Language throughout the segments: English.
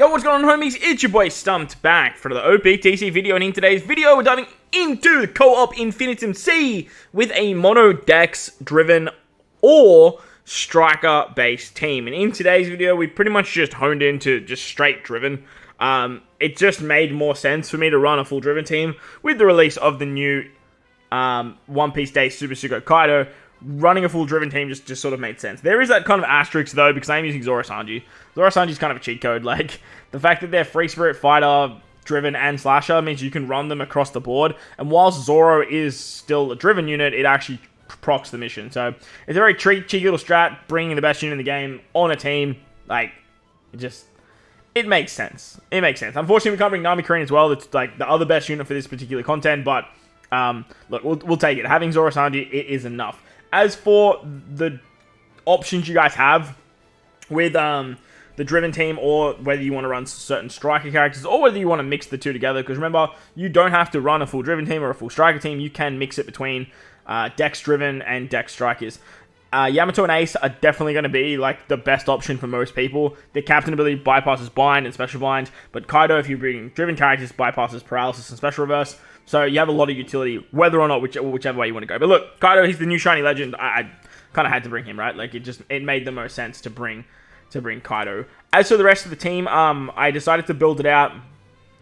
Yo, what's going on, homies? It's your boy Stumped back for the OPTC video, and in today's video, we're diving into the co-op Infinitum C with a mono DEX driven or striker based team. And in today's video, we pretty much just honed into just straight driven. It just made more sense for me to run a full driven team with the release of the new One Piece Day Super Sugo Kaido. Running a full driven team just sort of made sense. There is that kind of asterisk though, because I'm using Zoro Sanji. Zoro Sanji's kind of a cheat code. Like, the fact that they're Free Spirit Fighter, Driven, and Slasher means you can run them across the board. And whilst Zoro is still a driven unit, it actually procs the mission. So, it's a very cheeky little strat, bringing the best unit in the game on a team. Like, it makes sense. It makes sense. Unfortunately, we can't bring Nami Korean as well. It's like the other best unit for this particular content, but look, we'll take it. Having Zoro Sanji, it is enough. As for the options you guys have with the driven team, or whether you want to run certain striker characters, or whether you want to mix the two together, because remember, you don't have to run a full driven team or a full striker team. You can mix it between Dex driven and Dex strikers. Yamato and Ace are definitely going to be like the best option for most people. Their captain ability bypasses blind and special blind, but Kaido, if you bring driven characters, bypasses paralysis and special reverse. So you have a lot of utility, whether or not whichever way you want to go. But look, Kaido, he's the new shiny legend. I kind of had to bring him, right? Like, it made the most sense to bring Kaido. As for the rest of the team, I decided to build it out.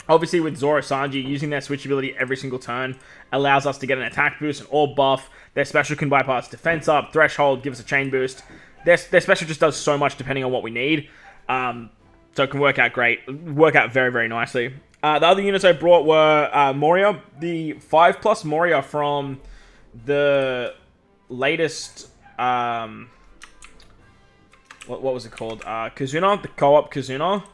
Obviously, with Zoro Sanji, using their switch ability every single turn allows us to get an attack boost, an orb buff. Their special can bypass defense up, threshold, give us a chain boost. Their special just does so much depending on what we need. So it can work out great, work out very, very nicely. The other units I brought were Moria, the 5+ Moria from the latest, what was it called? Kazuna, the co-op Kazuna.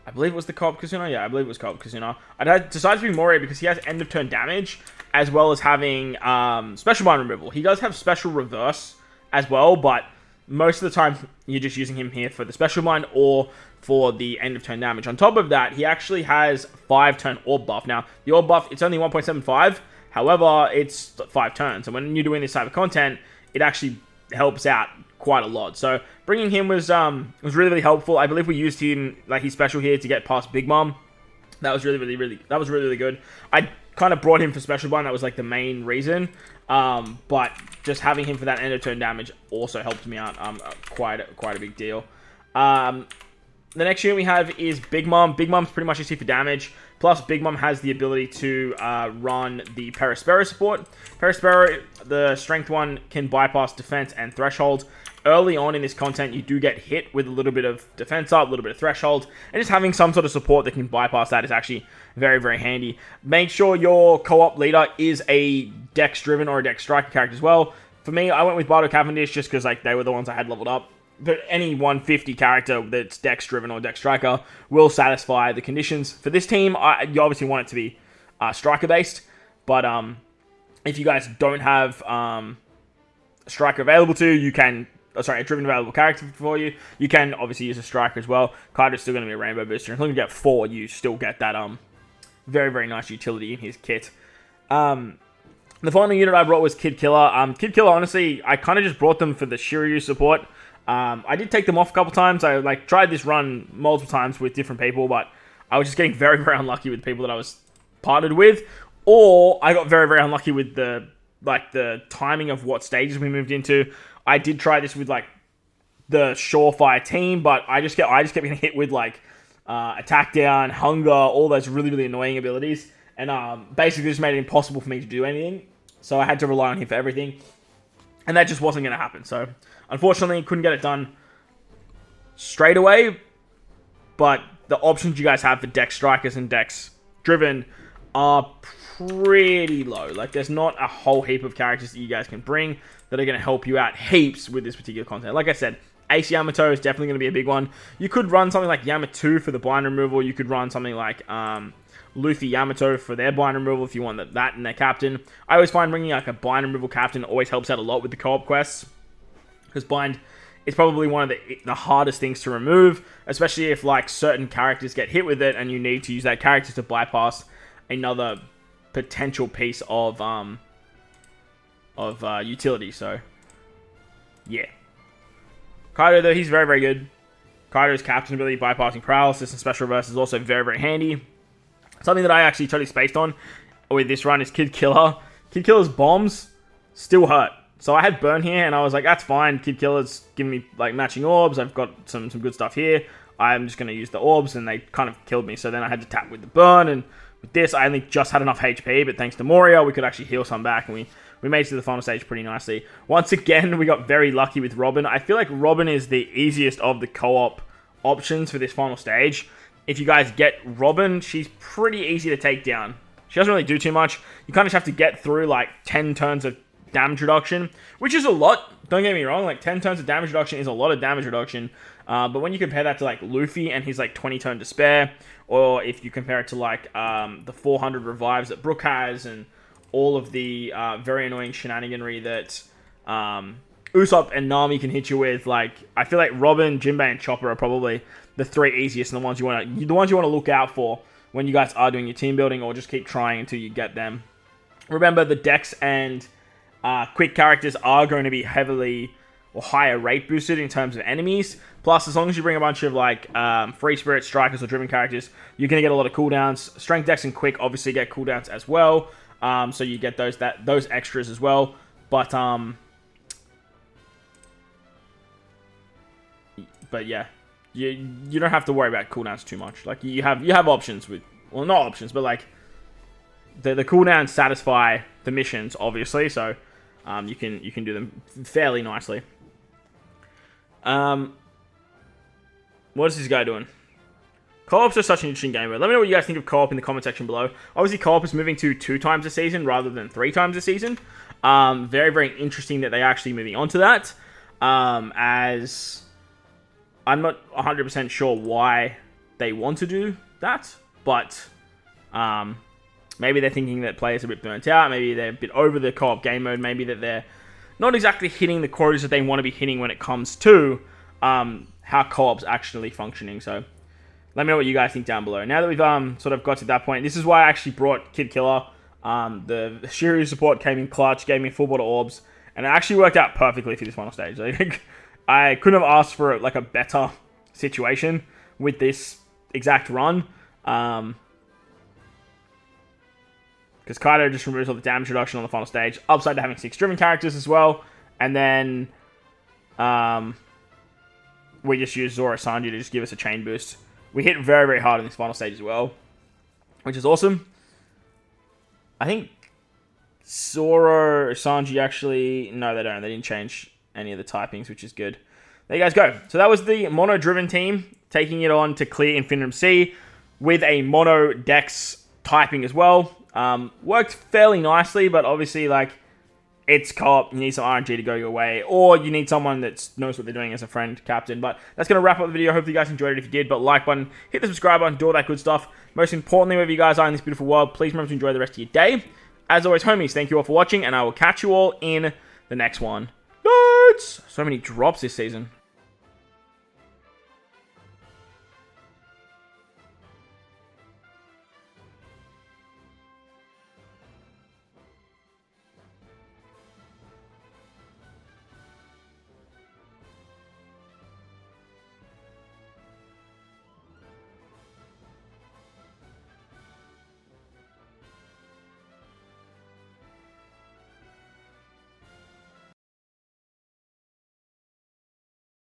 I believe it was the co-op Kazuna. Yeah, I believe it was co-op Kazuna. I decided to be Moria because he has end of turn damage, as well as having special bind removal. He does have special reverse as well, but most of the time you're just using him here for the special bind or for the end of turn damage. On top of that, he actually has 5-turn orb buff. Now, the orb buff, it's only 1.75. However, it's 5 turns. And when you're doing this type of content, it actually helps out quite a lot. So bringing him was really, really helpful. I believe we used him, like, his special here to get past Big Mom. That was really, really good. I kind of brought him for special bind. That was like the main reason. But just having him for that end of turn damage also helped me out quite a big deal. The next unit we have is Big Mom. Big Mom's pretty much just here for damage. Plus, Big Mom has the ability to run the Perispero support. Perispero, the strength one, can bypass defense and threshold. Early on in this content, you do get hit with a little bit of defense up, a little bit of threshold, and just having some sort of support that can bypass that is actually very, very handy. Make sure your co-op leader is a Dex-driven or a Dex striker character as well. For me, I went with Bardo Cavendish just because like they were the ones I had leveled up. But any 150 character that's Dex-driven or Dex striker will satisfy the conditions. For this team, you obviously want it to be striker-based, but if you guys don't have a striker available to you, can... a driven available character for you. You can obviously use a striker as well. Kaido's still going to be a rainbow booster. As long as you get 4, you still get that very, very nice utility in his kit. The final unit I brought was Kid Killer. Kid Killer, honestly, I kind of just brought them for the Shiryu support. I did take them off a couple times. I tried this run multiple times with different people, but I was just getting very, very unlucky with the people that I was partnered with. Or I got very, very unlucky with the timing of what stages we moved into. I did try this with, like, the Surefire team, but I just kept getting hit with, like, Attack Down, Hunger, all those really, really annoying abilities. And basically just made it impossible for me to do anything. So I had to rely on him for everything. And that just wasn't going to happen. So, unfortunately, couldn't get it done straight away. But the options you guys have for Dex Strikers and Dex Driven are pretty low. Like, there's not a whole heap of characters that you guys can bring that are going to help you out heaps with this particular content. Like I said, Ace Yamato is definitely going to be a big one. You could run something like Yamato for the blind removal. You could run something like Luffy Yamato for their blind removal if you want that in their captain. I always find bringing like a blind removal captain always helps out a lot with the co-op quests, because blind is probably one of the hardest things to remove, especially if like certain characters get hit with it and you need to use that character to bypass another potential piece of utility. So yeah, Kaido though, he's very, very good. Kaido's captain ability, bypassing paralysis, and special reverse is also very, very handy. Something that I actually totally spaced on with this run is Kid Killer. Kid Killer's bombs still hurt. So I had burn here, and I was like, that's fine. Kid Killer's giving me, like, matching orbs. I've got some good stuff here. I'm just going to use the orbs, and they kind of killed me. So then I had to tap with the burn, and with this, I only just had enough HP, but thanks to Moria, we could actually heal some back, and we made it to the final stage pretty nicely. Once again, we got very lucky with Robin. I feel like Robin is the easiest of the co-op options for this final stage. If you guys get Robin, she's pretty easy to take down. She doesn't really do too much. You kind of just have to get through, like, 10 turns of damage reduction, which is a lot. Don't get me wrong, like 10 turns of damage reduction is a lot of damage reduction, but when you compare that to like Luffy and his like 20 turn despair, or if you compare it to like the 400 revives that Brook has, and all of the very annoying shenaniganry that Usopp and Nami can hit you with, like, I feel like Robin, Jinbei, and Chopper are probably the 3 easiest and the ones you want to look out for when you guys are doing your team building, or just keep trying until you get them. Remember, the Dex and quick characters are going to be heavily or higher rate boosted in terms of enemies. Plus, as long as you bring a bunch of like free spirit strikers or driven characters, you're going to get a lot of cooldowns. Strength, Dex, and quick obviously get cooldowns as well. So you get those extras as well. But yeah, you don't have to worry about cooldowns too much. Like you have options with, well, not options, but like the cooldowns satisfy the missions obviously. So you can do them fairly nicely. What is this guy doing? Co-ops are such an interesting game. Let me know what you guys think of co-op in the comment section below. Obviously, co-op is moving to 2 times a season rather than 3 times a season. Very, very interesting that they're actually moving on to that. As I'm not 100% sure why they want to do that, but maybe they're thinking that players are a bit burnt out. Maybe they're a bit over the co-op game mode. Maybe that they're not exactly hitting the quotas that they want to be hitting when it comes to how co-op's actually functioning. So let me know what you guys think down below. Now that we've sort of got to that point, this is why I actually brought Kid Killer. The Shiryu support came in clutch, gave me full bottle orbs, and it actually worked out perfectly for this final stage. I couldn't have asked for like a better situation with this exact run. Because Kaido just removes all the damage reduction on the final stage. Upside to having 6 driven characters as well. And then we just use Zoro Sanji to just give us a chain boost. We hit very, very hard in this final stage as well, which is awesome. I think Zoro or Sanji actually... No, they don't. They didn't change any of the typings, which is good. There you guys go. So that was the mono-driven team taking it on to clear Infinitum C with a mono Dex typing as well. Worked fairly nicely, but obviously, like, it's co-op. You need some RNG to go your way, or you need someone that knows what they're doing as a friend captain. But that's going to wrap up the video. Hopefully you guys enjoyed it. If you did, but like button, hit the subscribe button, do all that good stuff. Most importantly, wherever you guys are in this beautiful world, please remember to enjoy the rest of your day. As always, homies, thank you all for watching, and I will catch you all in the next one. So many drops this season.